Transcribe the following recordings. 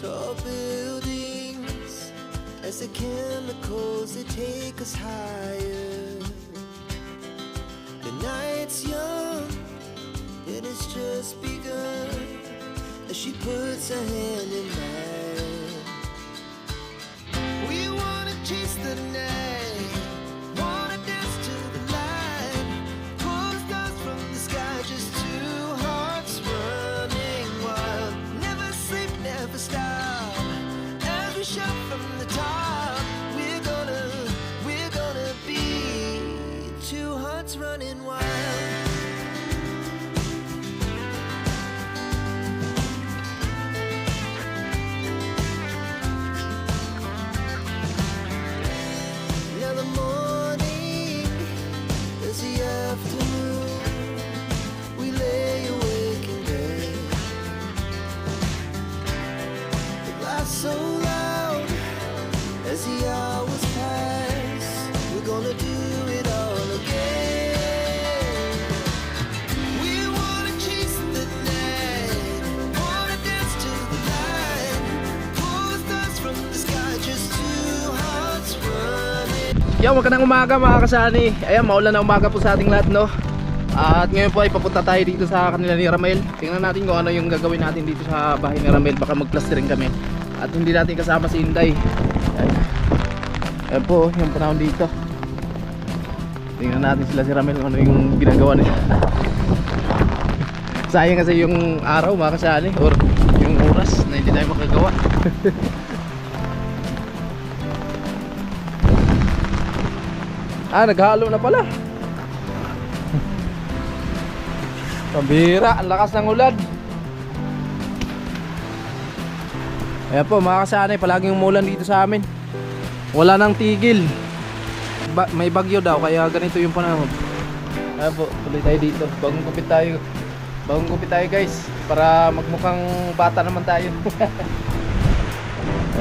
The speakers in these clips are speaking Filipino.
Tall buildings as the chemicals they take us higher. The night's young, and it's just begun as she puts her hand in mine. We wanna chase the night, wanna dance to the light, pull stars from the sky, just two hearts running wild. Never sleep, never stop, as we shout from the top. We're gonna be two hearts running wild. Now the morning is the afternoon. We lay awake in bed. The laughs so loud as the hours pass. We're gonna do it all again. We wanna chase the night, wanna dance to the light, pull stars from the sky, just two hearts running. Yo, magandang umaga mga kasani. Ayan, maulan na umaga po sa ating lahat, no? At ngayon po ay papunta tayo dito sa kanila ni Ramel. Tingnan natin kung ano yung gagawin natin dito sa bahay ni Ramel. Baka magplastering kami. At hindi natin kasama si Inday. Ayan po, yung panahon dito. Tingnan natin sila si Ramel kung ano yung ginagawa nila. Sayang kasi yung araw mga kasani, or yung oras na hindi tayo makagawa. Ah, naghalo na pala. Pambira, ang lakas ng ulan. Ayan po mga kasanay, palaging umulan dito sa amin. Wala nang tigil. May bagyo daw, kaya ganito yung panahon. Ayan po, tuloy tayo dito. Bagong kupit tayo. Bagong kupit tayo guys, para magmukhang bata naman tayo.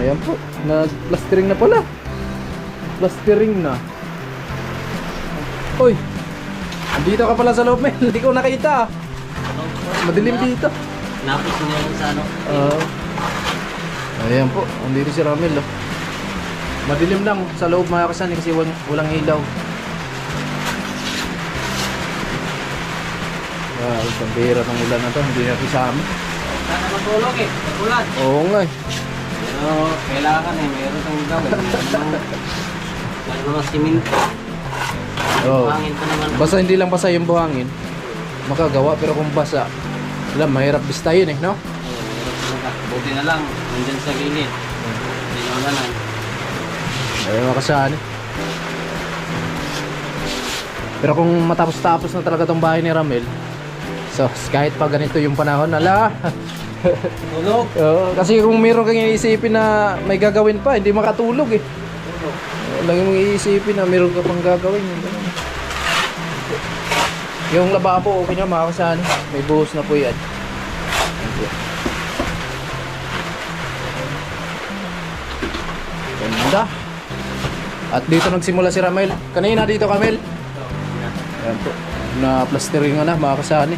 Ayan po, nag-plastering na pala. Plastering na. Uy, andito ka pala sa loob, men. Hindi ko nakita. Madilim dito. Napis niya yung sa ano. Ayan po, andito si Ramel, oh. Madilim lang sa loob mga kasani kasi walang ilaw. Wow, pambira ng ulan na to. Hindi na ito sa amin. Sana matulog eh, magulan. Oo nga eh. Pero kailangan eh, mayroon kang gawin. Ano naman siminto. Oh. Buhangin pa naman. Basta hindi lang basa yung buhangin, makagawa. Pero kung basa, alam, mahirap bistayin eh, no? Buti na lang, nandyan sa gilid. Hindi na ulanan. Ayun mga kasani. Pero kung matapos-tapos na talaga tong bahay ni Ramel, so kahit pa ganito yung panahon, ala. Tulog. Kasi kung meron kang iisipin na may gagawin pa, hindi makatulog eh. Lagi mong iisipin na meron ka pang gagawin. Yung lababo, okay na mga kasani. May buhos na po yan. Ganda. At dito nagsimula si Ramel. Kanina dito Kamel. Ayan po. Na plastering na mga kasani.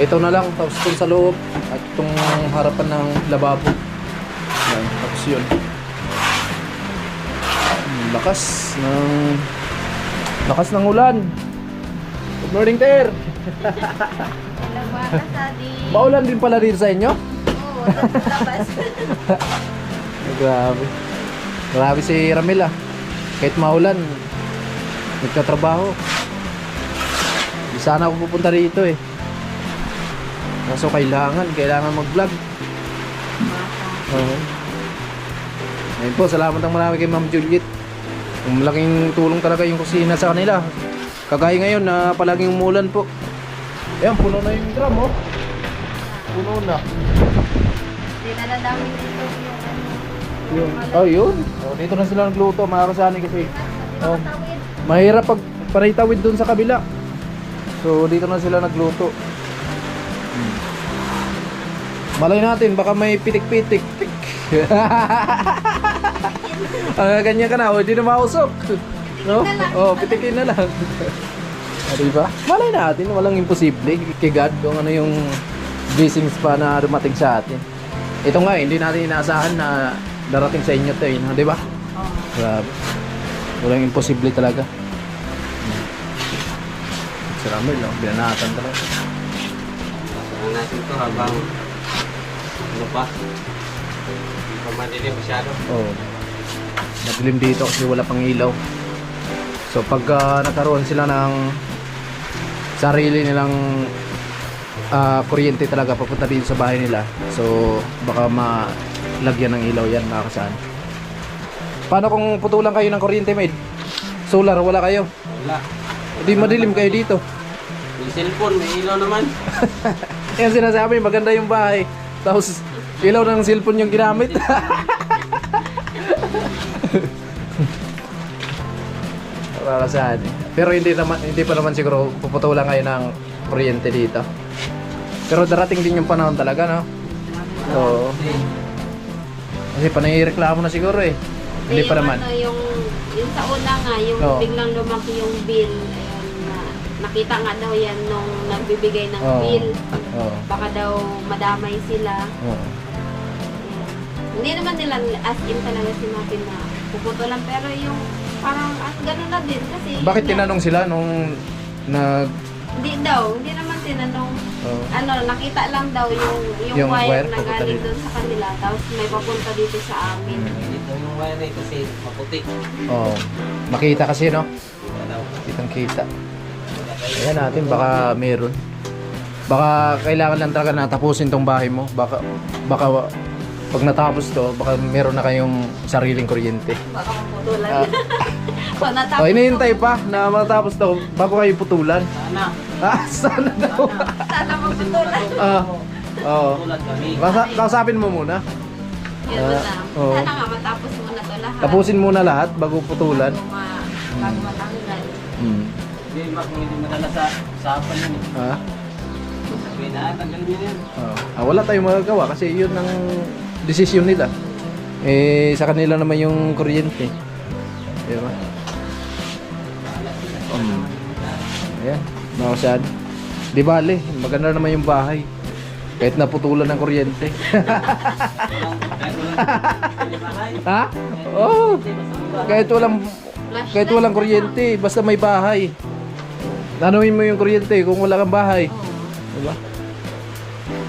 Ito na lang. Tapos itong sa loob. At itong harapan ng lababo. Ayan. Tapos yun. Lakas ng ulan. Good morning, Ter. Hello mga kasadi. Maulan din pala dito sa inyo? Oo, labas. Grabe. Grabe si Ramel ah. Kahit maulan, nagtatrabaho. Di sana ako pupunta dito eh. Kaso kailangan mag-vlog. Oo. Ayun po, salamat ang marami kay Ma'am Juliet. Yung malaking tulong talaga yung kusina sa kanila. Kagaya ngayon na palaging umulan po. Ayan, puno na yung drum oh. Puno na. Dinala namin dito yung Yun. Oh, yun. Oh, dito na sila nagluto mga kasani kasi oh, tawid. mahirap pag panitawid dun sa kabila. So dito na sila nagluto. Malay natin baka may pitik-pitik. Ganyan ka na, hindi na mausok. No? Oh, pitikin na lang. Diba? Malay natin, walang imposible kay God kung ano yung blessings pa na dumating sa atin. Ito nga, hindi natin inaasahan na darating sa inyo to eh, di ba? Oo. Grabe. Walang imposible talaga. Si Ramel, no? Binanatan talaga. Pasahan natin ito habang ano pa. Hindi pa madilim masyado. Oo. Madilim dito kasi wala pang ilaw. So pag nagkaroon sila ng sarili nilang kuryente talaga papunta dito sa bahay nila, so baka malagyan ng ilaw yan mga kasaan. Paano kung putulan kayo ng kuryente, maid? Solar, wala kayo? Wala. Hindi madilim kayo dito. May cellphone, may ilaw naman. Yan sinasabi, maganda yung bahay, tapos ilaw ng cellphone yung ginamit. Para saan? Pero hindi pa naman siguro puputulan kayo ng kuryente dito. Pero darating din yung panahon talaga, no? Oo. Kasi panay-reklamo na siguro eh. Hindi pa naman. Ano, yung sa una nga, yung Oo. biglang lumaki yung bill. Ayun, nakita nga daw yan nung nagbibigay ng Oo. bill. Oo. Baka daw madamay sila. Oo. Ayun. Hindi naman nila as in talaga sinabi na puputulan. Pero yung parang gano'n na din. Kasi Bakit yun nga, tinanong sila nung nag... Hindi naman tinanong. Oo. Ano, nakita lang daw yung Yung wire wire na papunta galing dito. doon sa kanila. Tapos may papunta dito sa amin. Dito yung wire na ito kasi maputi. Oo. Makita kasi, no? Wala daw. Kitang kita. Ayan natin, baka meron. Baka kailangan lang talaga na tapusin tong bahay mo. Baka pag natapos to, baka meron na kayong sariling kuryente. Baka maputulan. Ah. Pag natapos O, hinihintay pa na matapos to bago kayo putulan. Sana. Sana daw. sana maputulan. Oo. Tulad kami. Kausapin mo muna. Yun na. Oo. Sana nga matapos muna to lahat. Tapusin muna lahat bago putulan. Bago matanggal. Hmm. Hindi ba kung hindi madala sa usapan yun eh. Ah? Sabi na, tanggalin mo yan. Wala tayong magagawa kasi yun ang desisyon nila. Eh, sa kanila naman yung kuryente. Di ba? Ayan, mga kasyan. Di bale, maganda naman yung bahay. Kahit naputulan ng kuryente. Ha? Oo. Kahit walang kuryente, basta may bahay. Tanuin mo yung kuryente kung wala kang bahay. Diba?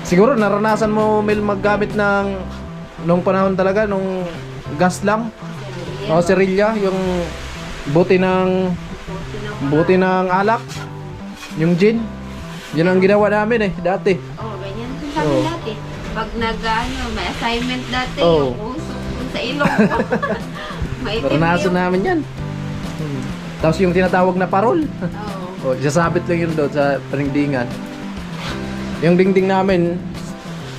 Siguro naranasan mo, Mel, maggamit ng nung panahon talaga, nung gas lang. O serilya, yung buti ng alak, yung gin. Yun ang ginawa namin dati. Oh, ganyan din kami Oo. dati. Pag may assignment dati, Oo. yung usok dun sa ilong ko. Maitim Naranasan yung... namin yan. Tapos yung tinatawag na parol. Oo. O, isasabit lang yun doon sa paningdingan. Yung dingding namin,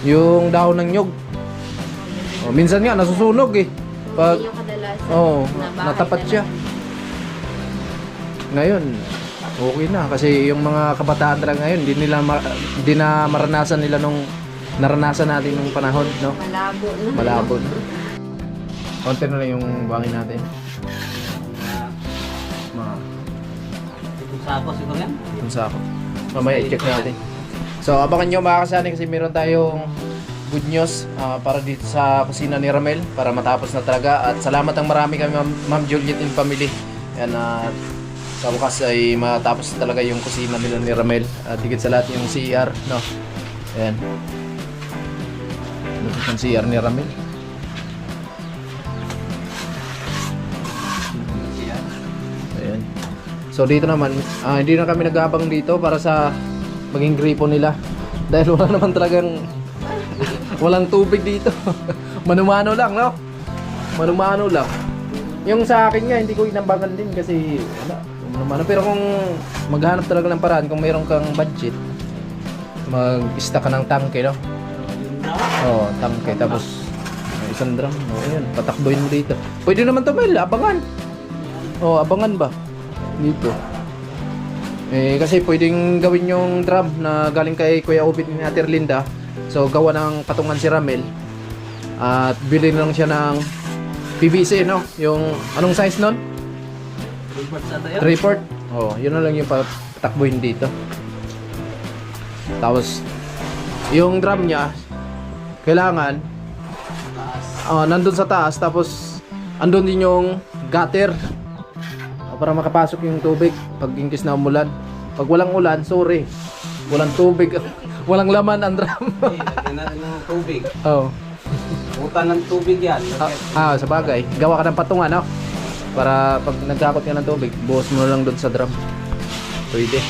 yung dahon ng nyog. O, minsan nga nasusunog Pag, Yung kadalasan na bahay natapat talaga. siya. Ngayon, okay na. Kasi yung mga kabataan talaga ngayon, di na maranasan nila nung naranasan natin nung panahon, no? Malabo na. Malabo na. Konti na lang yung bangin natin. Itong sako siguro yan. Yung sako. Mamaya i-check natin. So, abangan nyo mga kasani kasi meron tayong good news para dito sa kusina ni Ramel para matapos na talaga. At salamat ang marami kami Ma'am Juliet and family. Yan, sa bukas ay matapos talaga yung kusina nila ni Ramel. At higit sa lahat yung CR, no? Ayan. Ito yung CR ni Ramel. Ayan. So dito naman, hindi na kami nag-aabang dito para sa maging gripo nila. Dahil wala naman talagang walang tubig dito. Manumano lang, no? Manumano lang. Yung sa akin nga, hindi ko inambangan din kasi wala. Manumano. Pero kung maghanap talaga ng paraan, kung mayroon kang budget, mag-stock ka ng tangke, no? Oo, tangke. Tapos may isang drum. O, yun. Patakboyin mo dito. Pwede naman to, Mel. Abangan. O, abangan ba? Dito. Eh, kasi pwedeng gawin yung drum na galing kay Kuya Obit ni Ate Erlinda. So, gawa ng patungan si Ramel. At bilhin lang siya ng PVC, no? Yung, anong size nun? Report sa tayo. Report. Oh, yun na lang yung patakbuhin dito. Tapos, yung drum niya, kailangan nandun sa taas, tapos andun din yung gutter. Para makapasok yung tubig pag inkis na umulan. Pag walang ulan, sorry, walang tubig. Walang laman ang drum. Lagyan natin ng tubig. Oh. Puta ng tubig yan. Sa bagay. Gawa ka ng patungan, no? Para pag nagkakot ka ng tubig, buhos mo na lang doon sa drum. Pwede.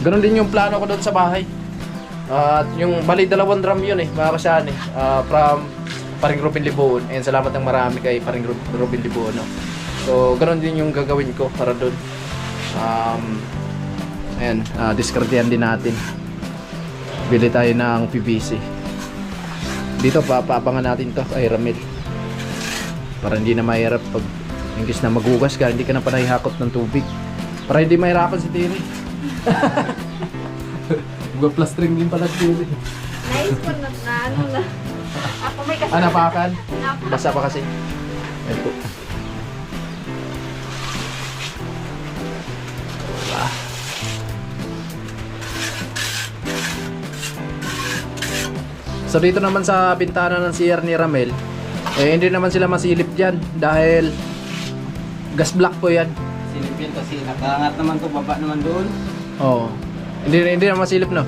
Ganon din yung plano ko doon sa bahay. At yung bali 2 drum yun mga kasyan from Paring Ruben Libuon. And salamat ng marami kay Paring Ruben Libuon, no? So, ganon din yung gagawin ko para doon. Ayan, diskardihan din natin. Bili tayo ng PVC. Dito paapangan natin to ay Ramil. Para hindi na mahirap pag inkis na maghugas ka, hindi ka na panahihakot ng tubig. Para hindi mahirapan si Tiri. Plastering din pala si Tiri. Nice po na ano na. Ako may kasi. Napakan? Napakan. Basa pa kasi. Ayan po. So dito naman sa bintana ng CR ni Ramel, hindi naman sila masilip dyan dahil gas block po yan. Silip yan kasi nakaangat naman to, baba naman doon. Oo. Hindi naman masilip, no?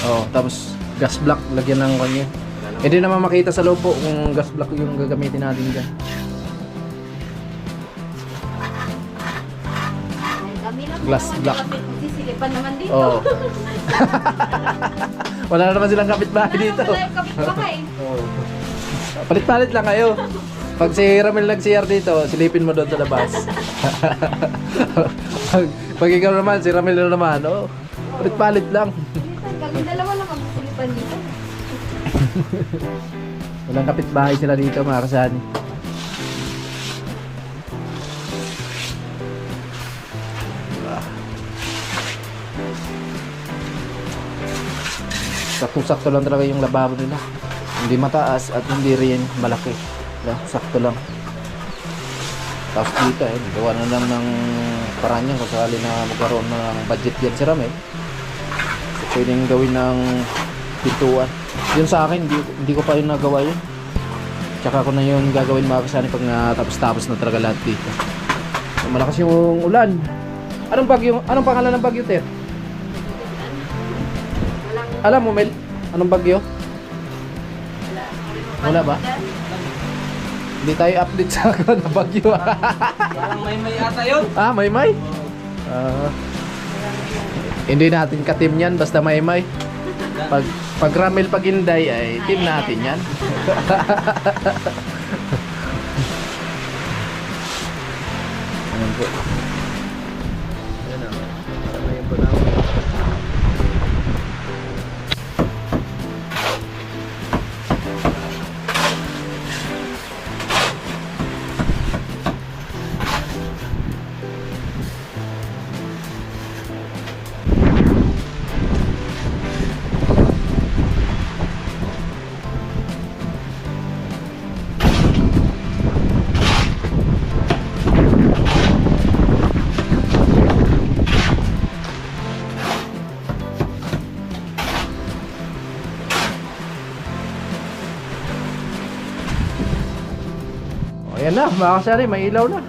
Oo, tapos gas block, lagyan ng kanya. Hindi naman makita sa loob po kung gas block yung gagamitin natin dyan. Kami lang Glass naman block. Kasi sisilipan naman dito. Oo. Wala na naman silang kapitbahay dito. Wala yung kapitbahay. Oo. Palit-palit lang kayo. Pag si Ramel nag-CR dito, silipin mo doon sa labas. pag ikaw naman, si Ramel na naman, palit-palit lang. Kami dalawa lang ang sisilipan dito. Walang kapitbahay sila dito, mga kasani. Sakto-sakto lang talaga yung lababo nila. Hindi mataas at hindi rin malaki. Sakto lang. Tapos dito gawa na lang ng paraan yan kung sakali na magkaroon ng budget yan si Ramel. So, pwedeng gawin ng pintuan. Yun sa akin, hindi ko pa yun nagawa yun. Tsaka ko na yun gagawin mga kasani pag natapos-tapos na talaga lahat dito. So, malakas yung ulan. Anong pangalan ng bagyo, Ter? Alam mo, Mel? Anong bagyo? Wala ba? Hindi tayo update sa na bagyo. Parang may ata yun. May. Hindi natin ka-team yan, basta may. Pag Ramel Paginday ay team natin yan. Ayan po. Ayan na. Parang ngayon po namin. Ayan na, mga kasari, may ilaw na.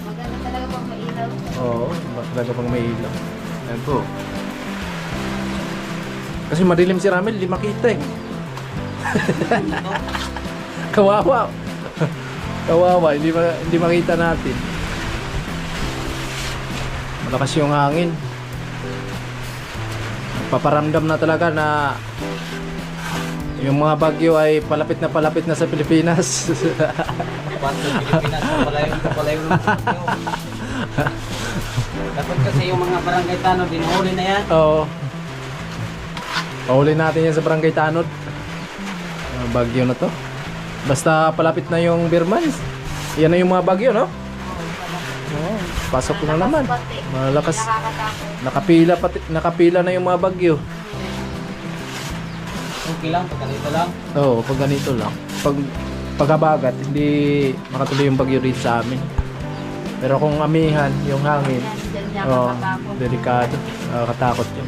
Maganda talaga pag may ilaw. Oo, talaga pang may ilaw. Ayan po. Kasi madilim si Ramel, hindi makita Kawawa. Kawawa, hindi makita natin. Malakas yung hangin. Paparamdam na talaga na yung mga bagyo ay palapit na sa Pilipinas. Pilipinas, palayo ng bagyo. Dapat kasi yung mga barangay tanod, dinuhuli na yan. Oo. Pahuli natin yan sa Barangay Tanod. Bagyo na to. Basta palapit na yung Birmans. Yan na yung mga bagyo, no? Oo. Pasok na naman. Malakas. Nakapila na yung mga bagyo. Okay lang, pag ganito lang. Oo, pag ganito lang. Pagkabagat, hindi makatuloy yung bagyo dito sa amin. Pero kung amihan, yung hangin, delikado. Katakot yun.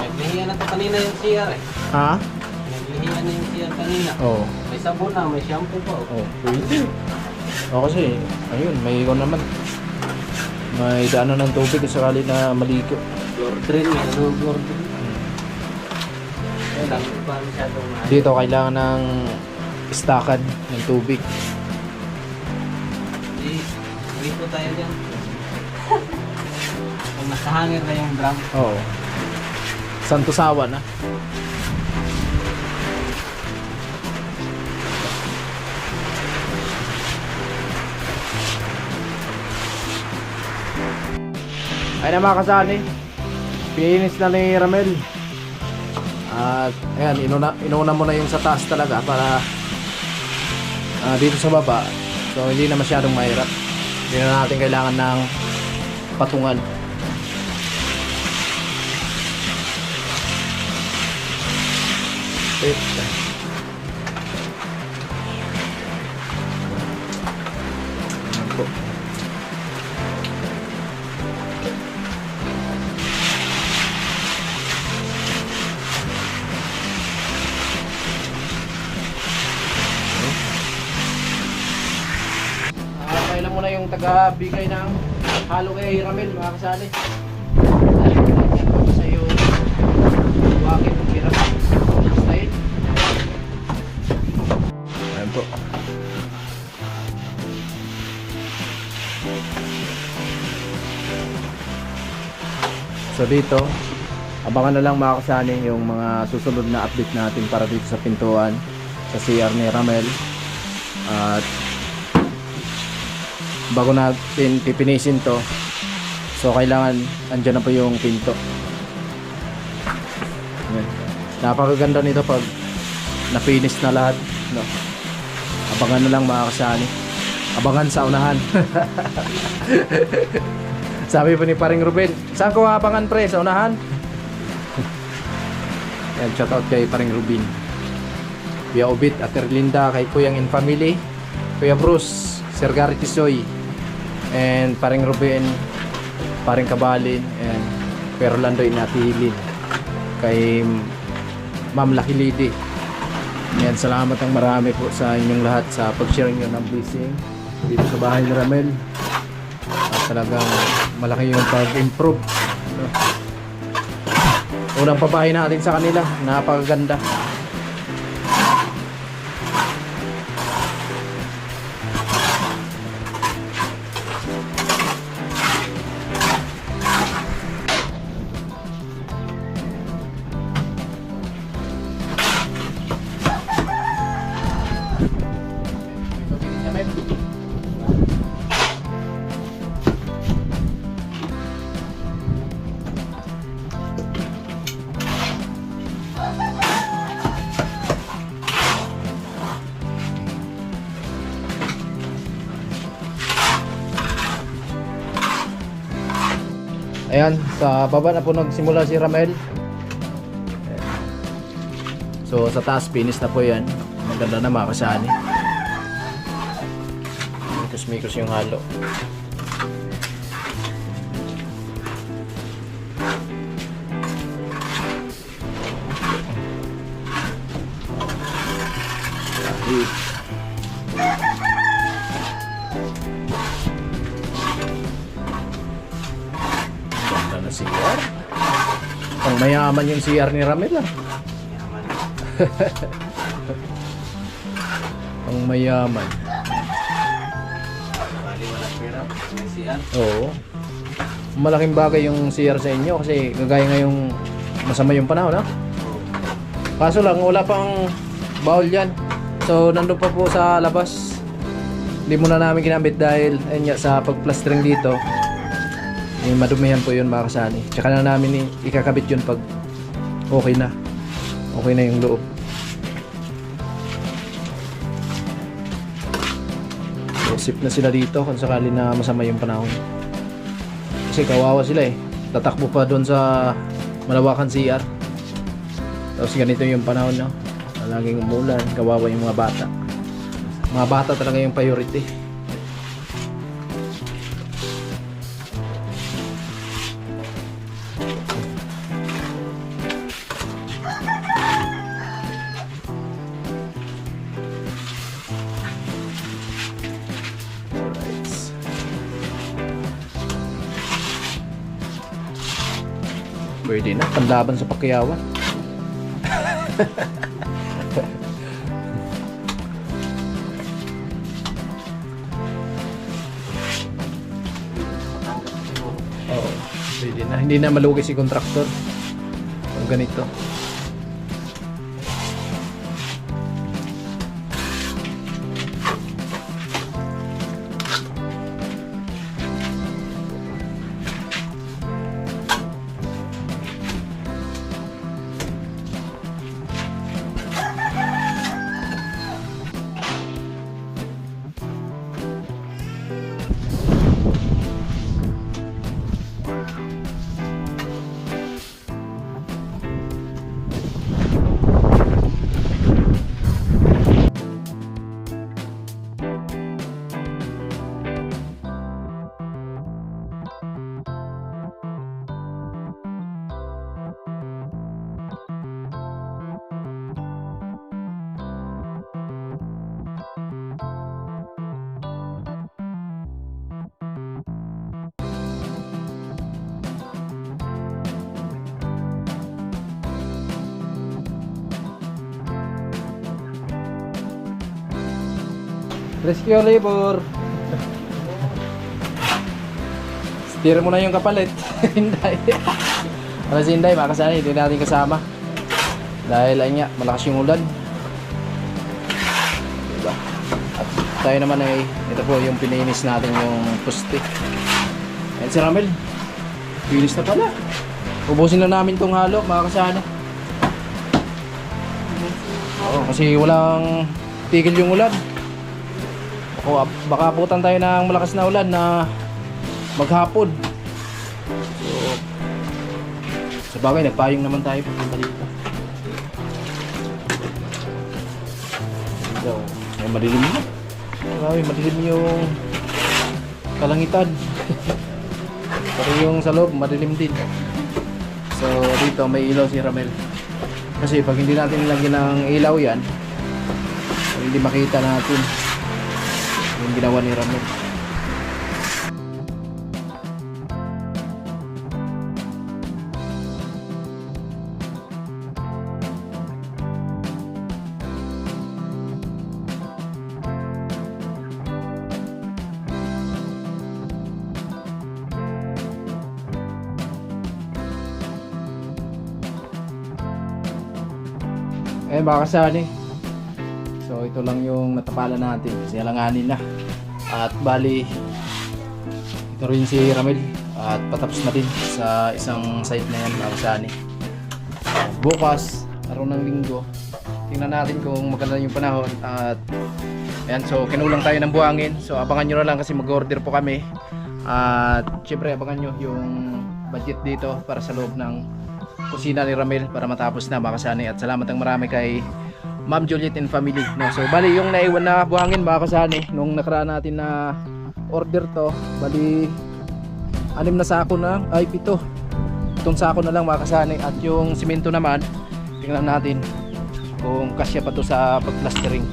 Naglihiyan na to kanina yung CR eh. Ha? Naglihiyan na yung siya kanina. Oo. May sabon na, may shampoo pa. Oh, pwede. O kasi, ayun, may ikaw naman. May daanan ng tubig kung sakali na maligo. Floor drain, may ano floor drain. Ayun lang, pa masyadong maayos. Dito kailangan ng stakad ng tubig. Rito tayo dyan. Kung nasa hangin na yung drum. Oo. Santosawa na. Ay na mga kasani, finish na ni Ramel. At ayan, inuna mo na yung sa taas talaga para dito sa baba. So hindi na masyadong mahirap. Hindi na natin kailangan ng patungan. Ayan po. Kailan mo na yung taga-bigay ng halo kay Ramel, mga kasali. Dahil yan po sa iyo wakit ng hirap style. Ayan po. So dito, abangan na lang mga kasali yung mga susunod na update natin para dito sa pintuan sa CR ni Ramel. At bago natin pipinisin to, so kailangan andyan na po yung pinto. Ayan. Napakaganda nito pag na-finish na lahat, no? Abangan na lang mga kasali, abangan sa unahan. Sabi po ni paring Ruben, saan ko abangan pre? Sa unahan? Yan, shoutout kay paring Ruben, Kuya Obit, Ate Linda, kay Kuyang and Family, Kuya Bruce, Sir Gary Tisoy, and paring Ruben, paring Kabalin, and Kuya Rolando Inatihilin, kay Ma'am Lucky Lady. Yan, salamat ang marami po sa inyong lahat sa pag-share nyo ng blessing dito sa bahay ni Ramel. At talagang malaki yung pag-improve, no? Unang pabahay natin sa kanila, napakaganda. Ayan, sa baba na po nagsimula si Ramel. So sa taas finish na po yan. Maganda na mga kasani. Mikos-mikos yung halo. Ganda na CR. Pang mayaman yung CR ni Ramel ah. Pang mayaman. Oo. Malaking bagay yung CR sa inyo kasi kagaya ngayong masama yung panahon, ha? Kaso lang wala pang bawal yan. So nandun pa po sa labas. Hindi muna namin ginamit dahil ayun nga, sa pagplastering dito madumihan po yun mga kasani. Tsaka na namin ikakabit yun pag okay na. Okay na yung loob. Sip na sila dito kung sakali na masama yung panahon. Kasi kawawa sila eh. Tatakbo pa doon sa malawakan CR. Tapos ganito yung panahon, no? Laging umulan, kawawa yung mga bata. Mga bata talaga yung priority. Pwede na, panlaban sa Pacquiao. Oo, pwede na. Hindi na malugi si kontraktor. Kung ganito. Rescue labor. Steer mo na yung kapalit. Hinday. Para si Hinday, makasana, hindi natin kasama. Dahil ay nga, malakas yung ulan. Diba? At tayo naman ay, ito po yung pininis natin yung poste. Ayan si Ramel. Pinis na pala. Ubusin na namin tong halo, makakasana. Oo, kasi walang tigil yung ulan. O baka abutan tayo ng malakas na ulan na maghapon. So, sa bagay, nagpayong naman tayo papunta dito. So, ay madilim na. Marami, madilim yung kalangitan. Pero yung sa loob, madilim din. So, dito may ilaw si Ramel. Kasi pag hindi natin nilagyan ng ilaw yan, hindi makita natin yung ginawa ni Ramel. Eh baka saan eh. So ito lang yung natapalan natin kasi alanganin na. At bali ito rin si Ramel at patapos na din sa isang site na yan, baka saan eh. Bukas, araw ng linggo, tingnan natin kung maganda yung panahon. At ayan, so kinulang tayo ng buhangin. So abangan nyo na lang kasi mag-order po kami. At syempre abangan nyo yung budget dito para sa loob ng kusina ni Ramel para matapos na, makasani. At salamat ang marami kay Ma'am Juliet and family, no? So bali yung naiwan na buhangin, makasani, nung nakaraan natin na order to, bali 6 na sako na, ay 7 itong sako na lang, makasani. At yung simento naman, tingnan natin kung kasya pa to sa pagplastering.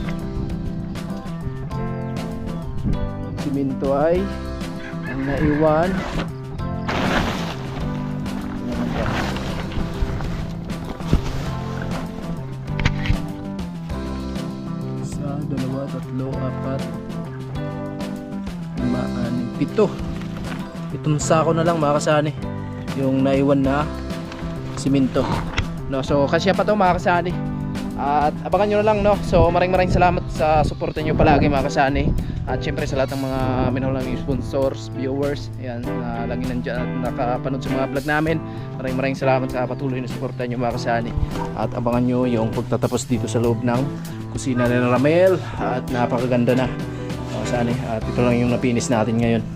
Yung simento ay ang naiwan dalawa, tatlo, apat, 5, 6, 7. Itong sako na lang, makakasani yung naiwan na simento, no? So kasya pa to, makakasani. At abangan nyo na lang, no? So maraming salamat sa suporta nyo palagi, makakasani. At syempre sa lahat ng mga minahal ng sponsors, viewers, ayan, na lagi nandiyan at nakapanood sa mga vlog namin. Maraming salamat sa patuloy na suporta nyo, makakasani. At abangan nyo yung pagtatapos dito sa loob ng kusina ni Ramel. At napakaganda na, makakasani. At ito lang yung napinis natin ngayon,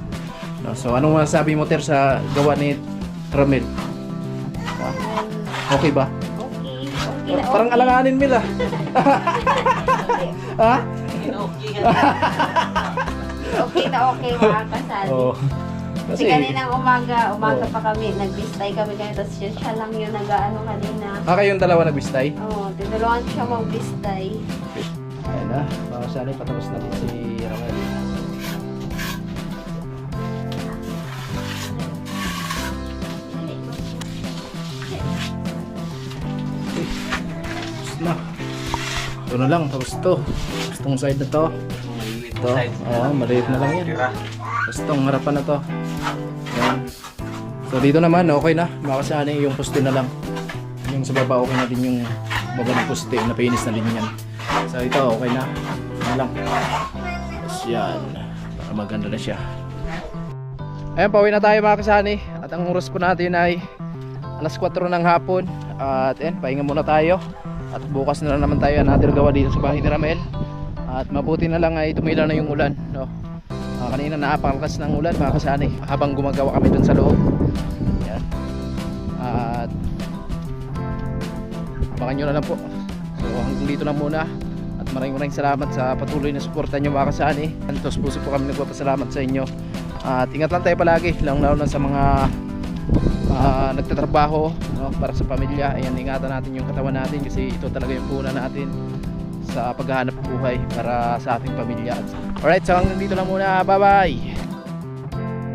no? So anong masasabi mo, Ter, sa gawa ni Ramel? Okay ba? Okay na, Parang alanganin nila. Ha? Okay na okay, makakasali. Oh. Kasi kaninang umaga pa kami, nagbistay kami ganito. Tapos siya lang yung nag-ano kanina. Kayong dalawa nagbistay? Oo, tinulungan siya magbistay. Ayan na, baka sana patapos natin si Ramel. na. Ito na lang, tapos ito. Itong side na to. Ito, maliit na lang yan. Tapos itong harapan na to. Yan. So dito naman, okay na. Makasana yung poste na lang. Yung sa baba, okay na din yung baba ng poste. Napinis na din yan. So ito, okay na. Yan lang. Tapos yan. Para maganda na siya. Ayan, pauwi na tayo mga kasani. At ang oras po natin ay alas 4 ng hapon. At ayan, pahinga muna tayo. At bukas na naman tayo another gawa dito sa bahay ni Ramel. At mabuti na lang ay tumila na yung ulan, no? Kanina napakalakas ng ulan mga kasani habang gumagawa kami dun sa loob. Ayan. At abangan nyo na lang po. So hanggang dito na muna. At maraming salamat sa patuloy na suporta nyo mga kasani. Antos puso po kami nagpapasalamat sa inyo. At ingat lang tayo palagi, lalo na sa mga nagtatrabaho, no, para sa pamilya. Ayan, ingatan natin yung katawan natin kasi ito talaga yung puhunan natin sa paghahanap buhay para sa ating pamilya. Alright, so hanggang dito lang muna. Bye bye!